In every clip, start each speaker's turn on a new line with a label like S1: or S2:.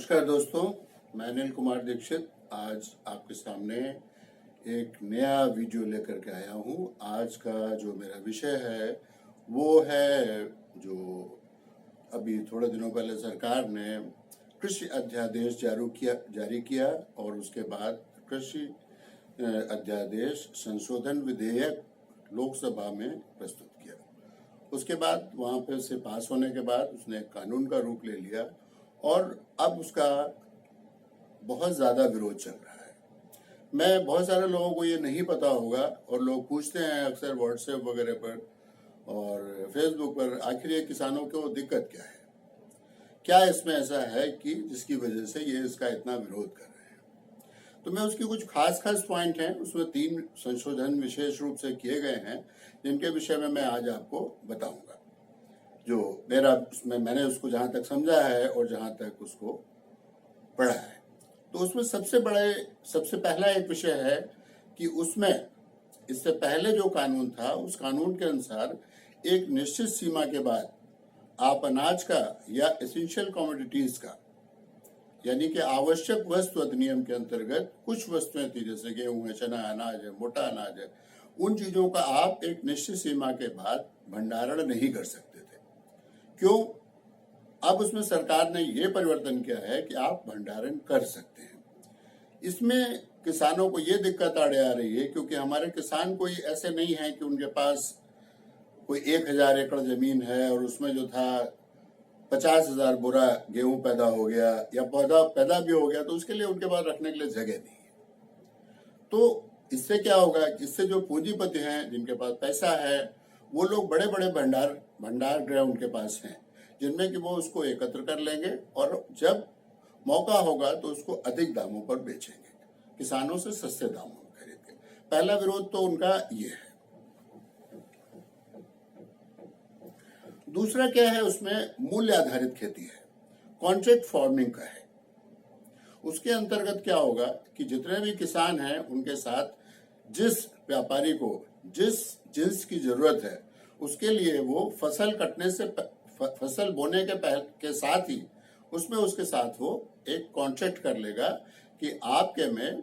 S1: नमस्कार दोस्तों, मैं अनिल कुमार दीक्षित आज आपके सामने एक नया वीडियो लेकर के आया हूँ। आज का जो मेरा विषय है वो है जो अभी थोड़े दिनों पहले सरकार ने कृषि अध्यादेश जारी किया और उसके बाद कृषि अध्यादेश संशोधन विधेयक लोकसभा में प्रस्तुत किया। उसके बाद वहाँ पे से पास होने के बाद उसने एक कानून का रूप ले लिया और अब उसका बहुत ज़्यादा विरोध चल रहा है। मैं बहुत सारे लोगों को ये नहीं पता होगा और लोग पूछते हैं अक्सर व्हाट्सएप वगैरह पर और फेसबुक पर, आखिर ये किसानों को दिक्कत क्या है, क्या इसमें ऐसा है कि जिसकी वजह से ये इसका इतना विरोध कर रहे हैं। तो मैं उसकी कुछ खास पॉइंट हैं, उसमें 3 संशोधन विशेष रूप से किए गए हैं जिनके विषय में मैं आज आपको बताऊंगा। जो मेरा उसमें मैंने उसको जहां तक समझा है और जहां तक उसको पढ़ा है, तो उसमें सबसे पहला एक विषय है कि उसमें इससे पहले जो कानून था उस कानून के अनुसार एक निश्चित सीमा के बाद आप अनाज का या एसेंशियल कमोडिटीज का, यानी कि आवश्यक वस्तु अधिनियम के अंतर्गत कुछ वस्तुएं थी जैसे गेहूं है, चना अनाज है, मोटा अनाज है, उन चीजों का आप एक निश्चित सीमा के बाद भंडारण नहीं कर सकते थे। क्यों? अब उसमें सरकार ने ये परिवर्तन किया है कि आप भंडारण कर सकते हैं। इसमें किसानों को ये दिक्कत आ रही है क्योंकि हमारे किसान कोई ऐसे नहीं है कि उनके पास कोई 1000 एकड़ जमीन है और उसमें जो था 50,000 बोरा गेहूं पैदा हो गया या पौधा पैदा भी हो गया, तो उसके लिए उनके पास रखने के लिए जगह नहीं है। तो इससे क्या होगा, इससे जो पूंजीपति हैं जिनके पास पैसा है वो लोग बड़े बड़े भंडार गृह उनके पास हैं जिनमें कि वो उसको एकत्र कर लेंगे और जब मौका होगा तो उसको अधिक दामों पर बेचेंगे, किसानों से सस्ते दामों में खरीद के। पहला विरोध तो उनका ये है। दूसरा क्या है, उसमें मूल्य आधारित खेती है, कॉन्ट्रैक्ट फार्मिंग का है। उसके अंतर्गत क्या होगा कि जितने भी किसान हैं उनके साथ जिस व्यापारी को जिस जिन्स की जरूरत है उसके लिए वो फसल कटने से फसल बोने के साथ ही उसमें उसके साथ वो एक कॉन्ट्रैक्ट कर लेगा कि आपके में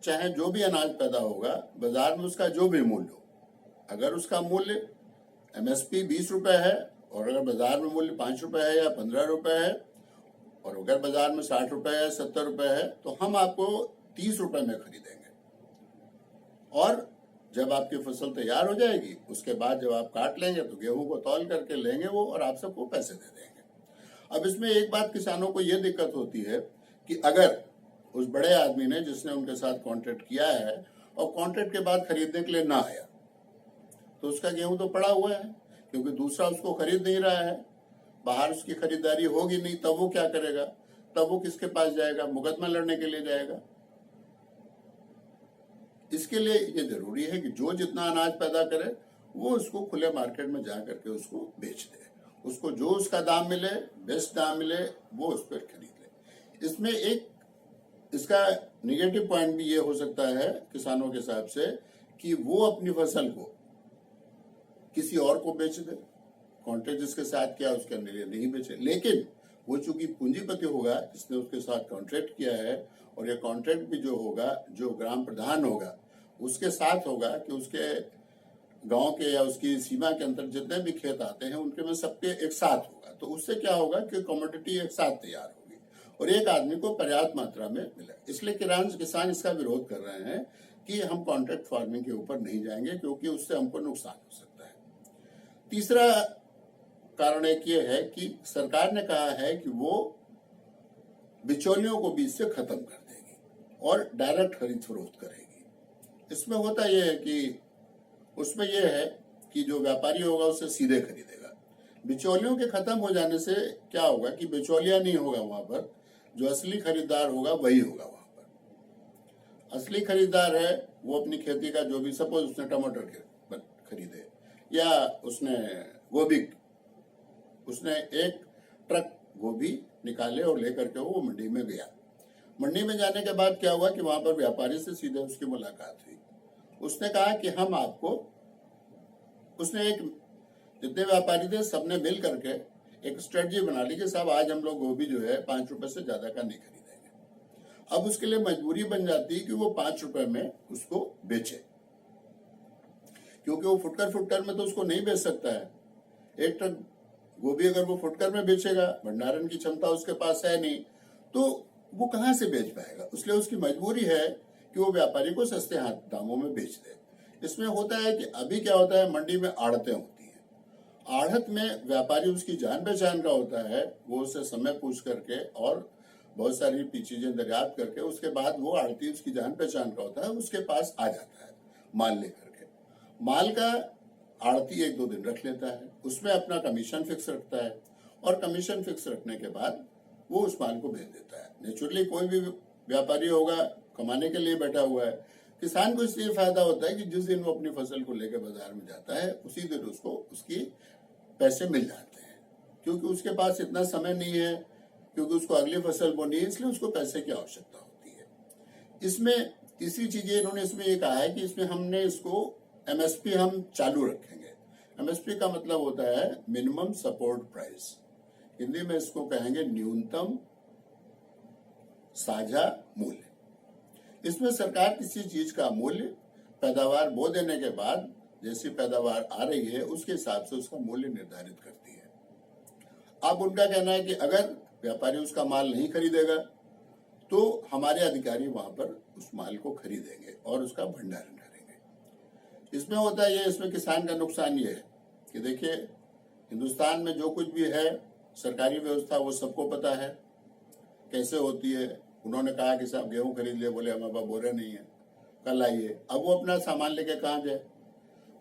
S1: चाहे जो भी अनाज पैदा होगा बाजार में उसका जो भी मूल्य हो, अगर उसका मूल्य एमएसपी 20 रुपए है और अगर बाजार में मूल्य 5 रुपए है या 15 रुपए है और अगर बाजार में 60 रुपए है 70 रुपए है तो हम आपको 30 रुपए में खरीदेंगे और जब आपकी फसल तैयार हो जाएगी उसके बाद जब आप काट लेंगे तो गेहूं को तौल करके लेंगे वो और आप सबको पैसे दे देंगे। अब इसमें एक बात किसानों को यह दिक्कत होती है कि अगर उस बड़े आदमी ने जिसने उनके साथ कॉन्ट्रैक्ट किया है और कॉन्ट्रैक्ट के बाद खरीदने के लिए ना आया तो उसका गेहूं तो पड़ा हुआ है क्योंकि दूसरा उसको खरीद नहीं रहा है, बाहर उसकी खरीदारी होगी नहीं, तब वो क्या करेगा, तब वो किसके पास जाएगा, मुकदमा लड़ने के लिए जाएगा। इसके लिए ये जरूरी है कि जो जितना अनाज पैदा करे वो उसको खुले मार्केट में जा करके उसको बेच दे, उसको जो उसका दाम मिले, बेस्ट दाम मिले, वो उस पर खरीद ले। इसमें एक इसका निगेटिव पॉइंट भी ये हो सकता है किसानों के हिसाब से कि वो अपनी फसल को किसी और को बेच दे, कॉन्ट्रैक्ट जिसके साथ किया उसके लिए नहीं बेचे, लेकिन वो चूंकि पूंजीपति होगा जिसने उसके साथ कॉन्ट्रैक्ट किया है और ये कॉन्ट्रैक्ट भी जो होगा जो ग्राम प्रधान होगा उसके साथ होगा कि उसके गांव के या उसकी सीमा के अंदर जितने भी खेत आते हैं उनके में सबके एक साथ होगा, तो उससे क्या होगा कि कमोडिटी एक साथ तैयार होगी और एक आदमी को पर्याप्त मात्रा में मिलेगा। इसलिए किसान इसका विरोध कर रहे हैं कि हम कॉन्ट्रैक्ट फार्मिंग के ऊपर नहीं जाएंगे क्योंकि उससे हमको नुकसान हो सकता है। तीसरा कारण एक ये है कि सरकार ने कहा है कि वो बिचौलियों को बीच से खत्म कर देगी और डायरेक्ट खरीद फरोख्त करेगी। इसमें होता यह है कि उसमें यह है कि जो व्यापारी होगा उससे सीधे खरीदेगा। बिचौलियों के खत्म हो जाने से क्या होगा कि बिचौलिया नहीं होगा, वहां पर जो असली खरीदार होगा वही होगा। वहां पर असली खरीदार है वो अपनी खेती का जो भी, सपोज उसने टमाटर खरीदे या उसने गोभी, उसने एक ट्रक गोभी निकाले और लेकर के वो मंडी में गया। मंडी में जाने के बाद क्या हुआ कि वहां पर व्यापारी से सीधे उसकी मुलाकात हुई। उसने कहा कि हम आपको, उसने एक जितने व्यापारी थे सबने मिल करके एक स्ट्रेटजी बना ली कि साहब आज हम लोग गोभी जो है 5 रुपए से ज्यादा का नहीं खरीदेंगे। अब उसके लिए मजबूरी बन जाती है कि वो 5 रुपए में उसको बेचे, क्योंकि वो फुटकर में तो उसको नहीं बेच सकता है। एक ट्रक गोभी अगर वो फुटकर में बेचेगा, भंडारण की क्षमता उसके पास है नहीं, तो वो कहाँ से बेच पाएगा। इसलिए उसकी मजबूरी है कि वो व्यापारी को सस्ते दामों में बेच दे। इसमें होता है कि अभी क्या होता है, मंडी में आड़तें होती हैं। आड़त में व्यापारी उसकी जान पहचान का होता है, वो उससे समय पूछ करके और बहुत सारी चीजें दरियाफ्त करके उसके बाद वो आड़ती उसकी जान पहचान का होता है, उसके पास आ जाता है माल लेकर के। माल का आड़ती 1-2 दिन रख लेता है, उसमें अपना कमीशन फिक्स रखता है और कमीशन फिक्स रखने के बाद वो उस माल को भेज देता है। नेचुरली कोई भी व्यापारी होगा कमाने के लिए बैठा हुआ है। किसान को इसलिए फायदा होता है कि जिस दिन वो अपनी फसल को लेकर बाजार में जाता है उसी दिन उसको उसकी पैसे मिल जाते हैं, क्योंकि उसके पास इतना समय नहीं है, क्योंकि उसको अगली फसल बोनी है, इसलिए उसको पैसे की आवश्यकता होती है। इसमें तीसरी चीज इन्होंने इसमें ये कहा है कि इसमें हमने इसको एमएसपी हम चालू रखेंगे। एमएसपी का मतलब होता है मिनिमम सपोर्ट प्राइस, हिंदी में इसको कहेंगे न्यूनतम साझा मूल्य। इसमें सरकार किसी चीज का मूल्य पैदावार बो देने के बाद जैसी पैदावार आ रही है उसके हिसाब से उसका मूल्य निर्धारित करती है। अब उनका कहना है कि अगर व्यापारी उसका माल नहीं खरीदेगा तो हमारे अधिकारी वहां पर उस माल को खरीदेंगे और उसका भंडारण करेंगे। इसमें होता है ये, इसमें किसान का नुकसान ये है कि देखिए हिंदुस्तान में जो कुछ भी है सरकारी व्यवस्था वो सबको पता है कैसे होती है। उन्होंने कहा कि साहब गेहूं खरीद ले, बोले हमारे पास बोरे नहीं है, कल आइए। अब वो अपना सामान लेके कहाँ जाए,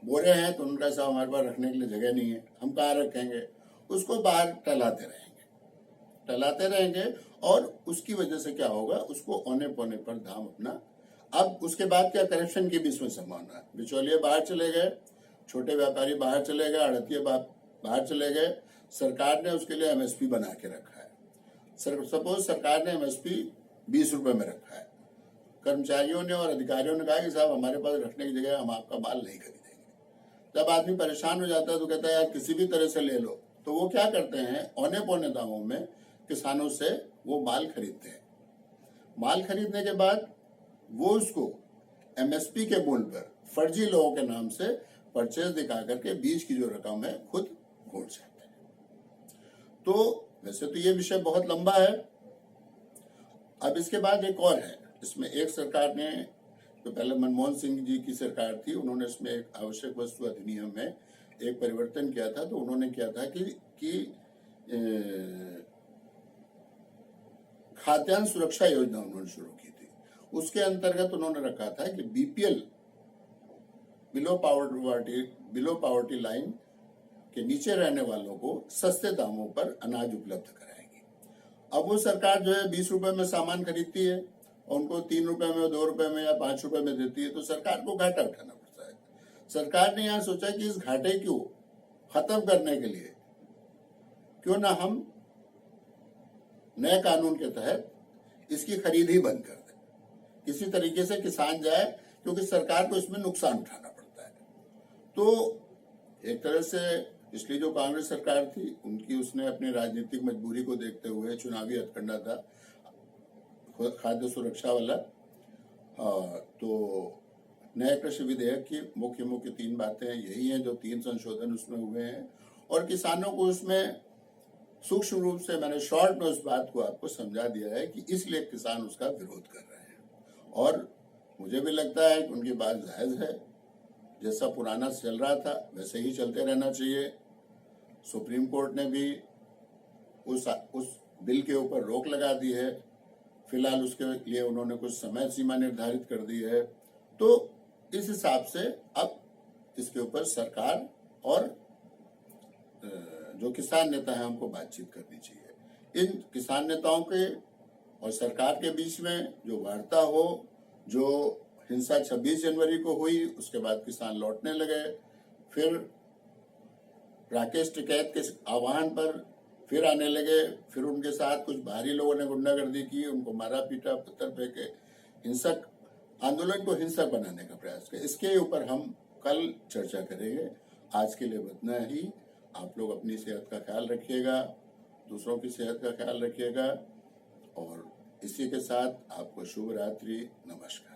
S1: बोरे हैं तो उनका साहब हमारे पास रखने के लिए जगह नहीं है, हम कहाँ रखेंगे। उसको बाहर टलाते रहेंगे और उसकी वजह से क्या होगा, उसको औने पौने पर दाम अपना। अब उसके बाद क्या, करप्शन की भी इसमें संभावना है। बिचौलिए बाहर चले गए, छोटे व्यापारी बाहर चले गए, आड़तिये बाहर चले गए। सरकार ने उसके लिए एमएसपी बना के रखा है। सपोज सरकार ने एमएसपी 20 रुपए में रखा है, कर्मचारियों ने और अधिकारियों ने कहा कि साहब हमारे पास रखने की जगह हम आपका माल नहीं खरीदेंगे। जब आदमी परेशान हो जाता है तो कहता है यार किसी भी तरह से ले लो, तो वो क्या करते हैं, औने पौने दामों में किसानों से वो माल खरीदते हैं। माल खरीदने के बाद वो उसको एमएसपी के मूल्य पर फर्जी लोगों के नाम से परचेज दिखा करके बीच की जो रकम है खुद घोट जाते हैं। तो वैसे तो ये विषय बहुत लंबा है। अब इसके बाद एक और है, इसमें एक सरकार ने, तो पहले मनमोहन सिंह जी की सरकार थी, उन्होंने इसमें एक आवश्यक वस्तु अधिनियम में एक परिवर्तन किया था। तो उन्होंने किया था कि खाद्यान्न सुरक्षा योजना उन्होंने शुरू की थी। उसके अंतर्गत उन्होंने रखा था कि बीपीएल बिलो पॉवर्टी लाइन के नीचे रहने वालों को सस्ते दामों पर अनाज उपलब्ध कराएगी। अब वो सरकार जो है 20 रुपए में सामान खरीदती है और उनको 3 रुपए में, 2 रुपए में या 5 रुपए में देती है, तो सरकार को घाटा उठाना पड़ता है। सरकार ने यहाँ सोचा कि इस घाटे को खत्म करने के लिए क्यों ना हम नए कानून के तहत इसकी खरीद ही बंद कर दें, किसी तरीके से किसान जाए, क्योंकि सरकार को इसमें नुकसान उठाना पड़ता है। तो एक तरह से पिछली जो कांग्रेस सरकार थी उनकी, उसने अपनी राजनीतिक मजबूरी को देखते हुए, चुनावी हथकंडा था खाद्य सुरक्षा वाला, तो नए कृषि विधेयक की मुख्य 3 बातें यही हैं जो 3 संशोधन उसमें हुए हैं। और किसानों को उसमें सूक्ष्म रूप से मैंने शॉर्ट में उस बात को आपको समझा दिया है कि इसलिए किसान उसका विरोध कर रहे हैं। और मुझे भी लगता है कि उनकी बात जायज है, जैसा पुराना चल रहा था वैसे ही चलते रहना चाहिए। सुप्रीम कोर्ट ने भी उस बिल के ऊपर रोक लगा दी है, फिलहाल उसके लिए उन्होंने कुछ समय सीमा निर्धारित कर दी है। तो इस हिसाब से अब इसके ऊपर सरकार और जो किसान नेता है हमको बातचीत करनी चाहिए। इन किसान नेताओं के और सरकार के बीच में जो वार्ता हो, जो हिंसा 26 जनवरी को हुई, उसके बाद किसान लौटने लगे, फिर राकेश टिकैत के आह्वान पर फिर आने लगे, फिर उनके साथ कुछ बाहरी लोगों ने गुंडागर्दी की, उनको मारा पीटा, पत्थर फेंके, हिंसक आंदोलन को हिंसक बनाने का प्रयास किया। इसके ऊपर हम कल चर्चा करेंगे। आज के लिए इतना ही। आप लोग अपनी सेहत का ख्याल रखिएगा, दूसरों की सेहत का ख्याल रखिएगा और इसी के साथ आपको शुभ रात्रि, नमस्कार।